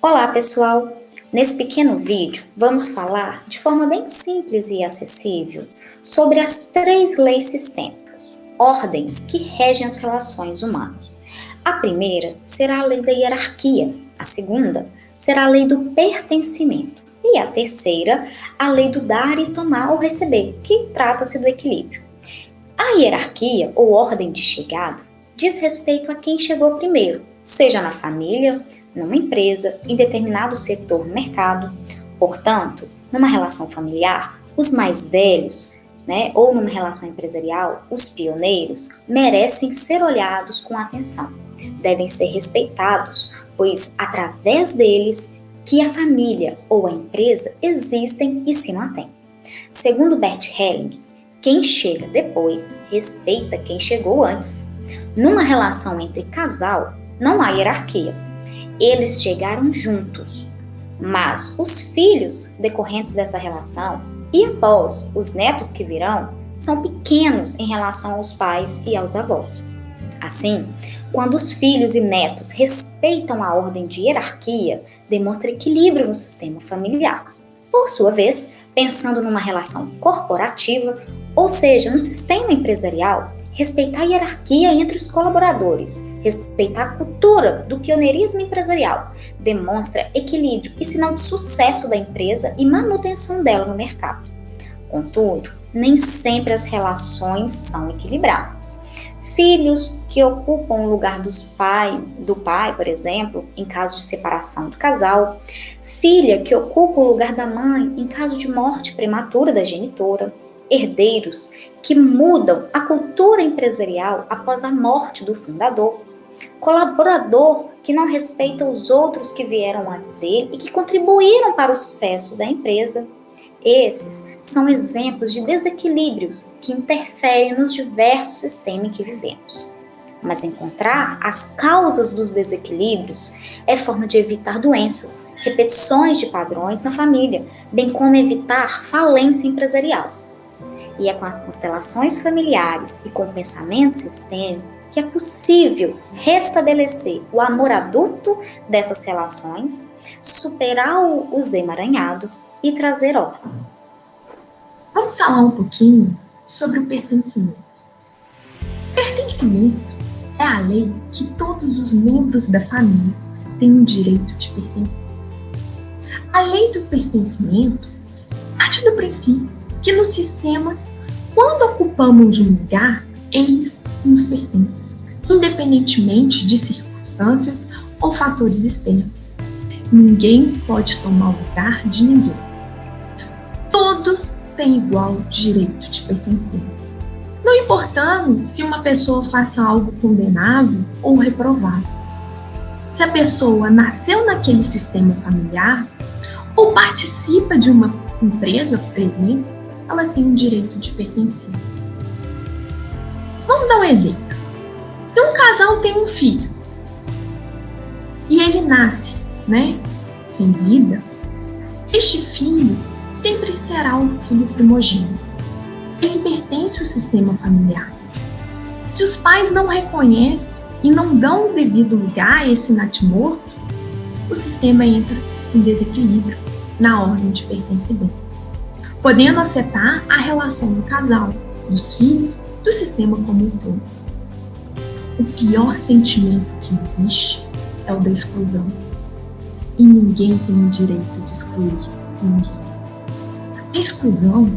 Olá, pessoal! Nesse pequeno vídeo, vamos falar de forma bem simples e acessível sobre as 3 leis sistêmicas, ordens que regem as relações humanas. A primeira será a lei da hierarquia, a segunda será a lei do pertencimento e a terceira, a lei do dar e tomar ou receber, que trata-se do equilíbrio. A hierarquia, ou ordem de chegada, diz respeito a quem chegou primeiro, seja na família, numa empresa, em determinado setor no mercado. Portanto, numa relação familiar, os mais velhos, ou numa relação empresarial, os pioneiros, merecem ser olhados com atenção. Devem ser respeitados, pois através deles que a família ou a empresa existem e se mantêm. Segundo Bert Helling, quem chega depois respeita quem chegou antes. Numa relação entre casal, não há hierarquia. Eles chegaram juntos, mas os filhos decorrentes dessa relação e após os netos que virão são pequenos em relação aos pais e aos avós. Assim, quando os filhos e netos respeitam a ordem de hierarquia, demonstra equilíbrio no sistema familiar. Por sua vez, pensando numa relação corporativa, ou seja, no sistema empresarial, respeitar a hierarquia entre os colaboradores, respeitar a cultura do pioneirismo empresarial, demonstra equilíbrio e sinal de sucesso da empresa e manutenção dela no mercado. Contudo, nem sempre as relações são equilibradas. Filhos que ocupam o lugar do pai, por exemplo, em caso de separação do casal, filha que ocupa o lugar da mãe em caso de morte prematura da genitora, herdeiros que mudam a cultura empresarial após a morte do fundador, colaborador que não respeita os outros que vieram antes dele e que contribuíram para o sucesso da empresa. Esses são exemplos de desequilíbrios que interferem nos diversos sistemas em que vivemos. Mas encontrar as causas dos desequilíbrios é forma de evitar doenças, repetições de padrões na família, bem como evitar falência empresarial. E é com as constelações familiares e com o pensamento sistêmico que é possível restabelecer o amor adulto dessas relações, superar os emaranhados e trazer ordem. Vamos falar um pouquinho sobre o pertencimento. Pertencimento é a lei que todos os membros da família têm o direito de pertencer. A lei do pertencimento parte do princípio que nos sistemas, quando ocupamos um lugar, eles nos pertencem, independentemente de circunstâncias ou fatores externos. Ninguém pode tomar o lugar de ninguém. Todos têm igual direito de pertencer. Não importando se uma pessoa faça algo condenável ou reprovável. Se a pessoa nasceu naquele sistema familiar ou participa de uma empresa, por exemplo, ela tem o direito de pertencer. Vamos dar um exemplo. Se um casal tem um filho e ele nasce, sem vida, este filho sempre será o filho primogênito. Ele pertence ao sistema familiar. Se os pais não reconhecem e não dão o devido lugar a esse natimorto, o sistema entra em desequilíbrio na ordem de pertencimento, podendo afetar a relação do casal, dos filhos, do sistema como um todo. O pior sentimento que existe é o da exclusão. E ninguém tem o direito de excluir ninguém. A exclusão,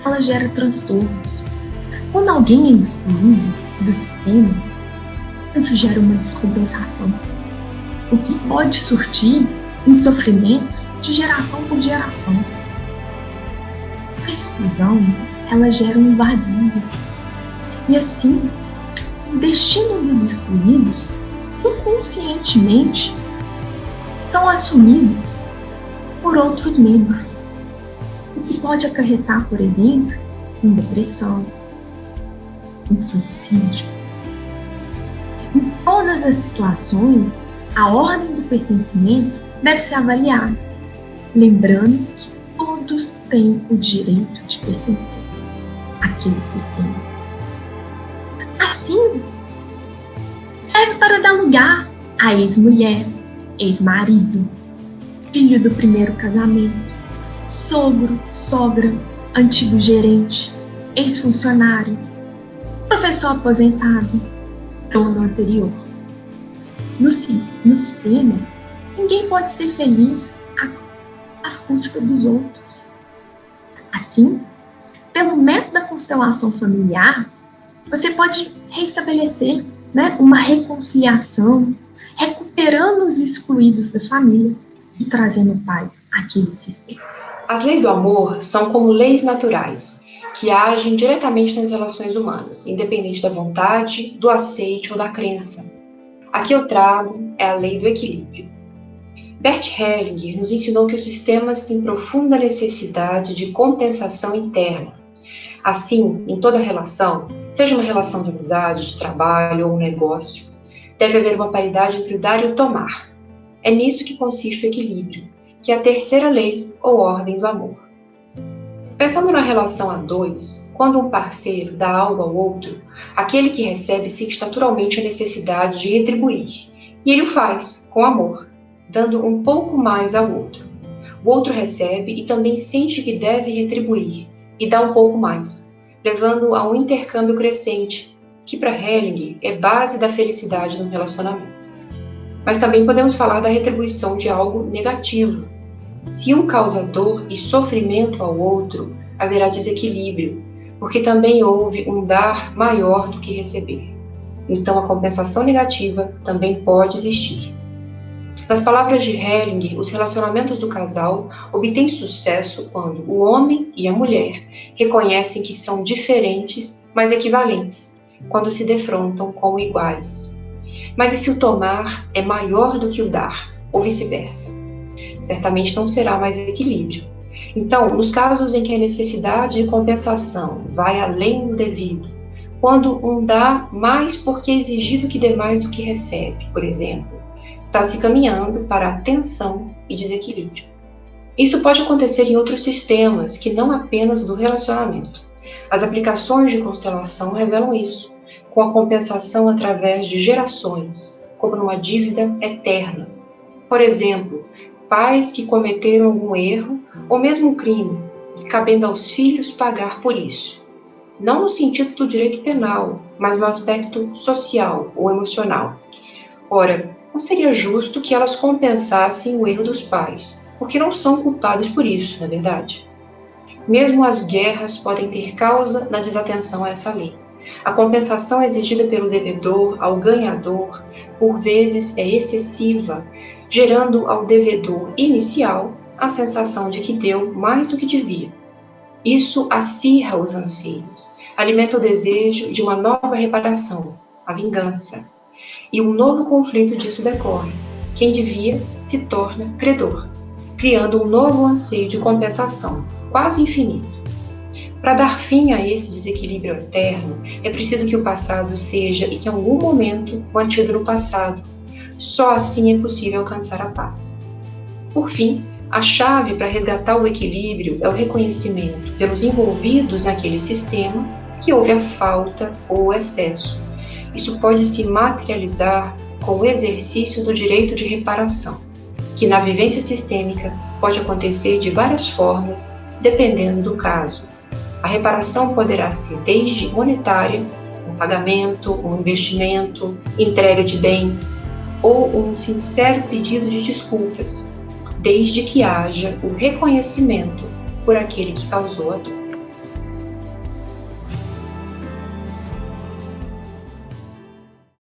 ela gera transtornos. Quando alguém é excluído do sistema, isso gera uma descompensação, o que pode surtir em sofrimentos de geração por geração. A exclusão, ela gera um vazio. E assim, o destino dos excluídos, inconscientemente, são assumidos por outros membros, o que pode acarretar, por exemplo, em depressão, em suicídio. Em todas as situações, a ordem do pertencimento deve ser avaliada, lembrando que todos têm o direito de pertencer àquele sistema. Assim, serve para dar lugar à ex-mulher, ex-marido, filho do primeiro casamento, sogro, sogra, antigo gerente, ex-funcionário, professor aposentado, dono anterior. No sistema, ninguém pode ser feliz às custas dos outros. Assim, pelo método da constelação familiar, você pode restabelecer, uma reconciliação, recuperando os excluídos da família e trazendo paz àquele sistema. As leis do amor são como leis naturais, que agem diretamente nas relações humanas, independente da vontade, do aceite ou da crença. A que eu trago é a lei do equilíbrio. Bert Hellinger nos ensinou que os sistemas têm profunda necessidade de compensação interna. Assim, em toda relação, seja uma relação de amizade, de trabalho ou um negócio, deve haver uma paridade entre o dar e o tomar. É nisso que consiste o equilíbrio, que é a terceira lei ou ordem do amor. Pensando na relação a dois, quando um parceiro dá algo ao outro, aquele que recebe sente naturalmente a necessidade de retribuir, e ele o faz com amor, dando um pouco mais ao outro. O outro recebe e também sente que deve retribuir, e dá um pouco mais, levando a um intercâmbio crescente, que para Hellinger é base da felicidade no relacionamento. Mas também podemos falar da retribuição de algo negativo. Se um causa dor e sofrimento ao outro, haverá desequilíbrio, porque também houve um dar maior do que receber. Então a compensação negativa também pode existir. Nas palavras de Hellinger, os relacionamentos do casal obtêm sucesso quando o homem e a mulher reconhecem que são diferentes, mas equivalentes, quando se defrontam como iguais. Mas e se o tomar é maior do que o dar, ou vice-versa? Certamente não será mais equilíbrio. Então, nos casos em que a necessidade de compensação vai além do devido, quando um dá mais porque é exigido que dê mais do que recebe, por exemplo, está se caminhando para a tensão e desequilíbrio. Isso pode acontecer em outros sistemas, que não apenas do relacionamento. As aplicações de constelação revelam isso, com a compensação através de gerações, como numa dívida eterna. Por exemplo, pais que cometeram algum erro ou mesmo um crime, cabendo aos filhos pagar por isso. Não no sentido do direito penal, mas no aspecto social ou emocional. Ora, não seria justo que elas compensassem o erro dos pais, porque não são culpados por isso, não é verdade? Mesmo as guerras podem ter causa na desatenção a essa lei. A compensação exigida pelo devedor ao ganhador, por vezes, é excessiva, gerando ao devedor inicial a sensação de que deu mais do que devia. Isso acirra os anseios, alimenta o desejo de uma nova reparação, a vingança. E um novo conflito disso decorre. Quem devia se torna credor, criando um novo anseio de compensação, quase infinito. Para dar fim a esse desequilíbrio eterno, é preciso que o passado seja, em algum momento, mantido no passado. Só assim é possível alcançar a paz. Por fim, a chave para resgatar o equilíbrio é o reconhecimento pelos envolvidos naquele sistema que houve a falta ou o excesso. Isso pode se materializar com o exercício do direito de reparação, que na vivência sistêmica pode acontecer de várias formas, dependendo do caso. A reparação poderá ser desde monetária, um pagamento, um investimento, entrega de bens, ou um sincero pedido de desculpas, desde que haja o reconhecimento por aquele que causou a dor.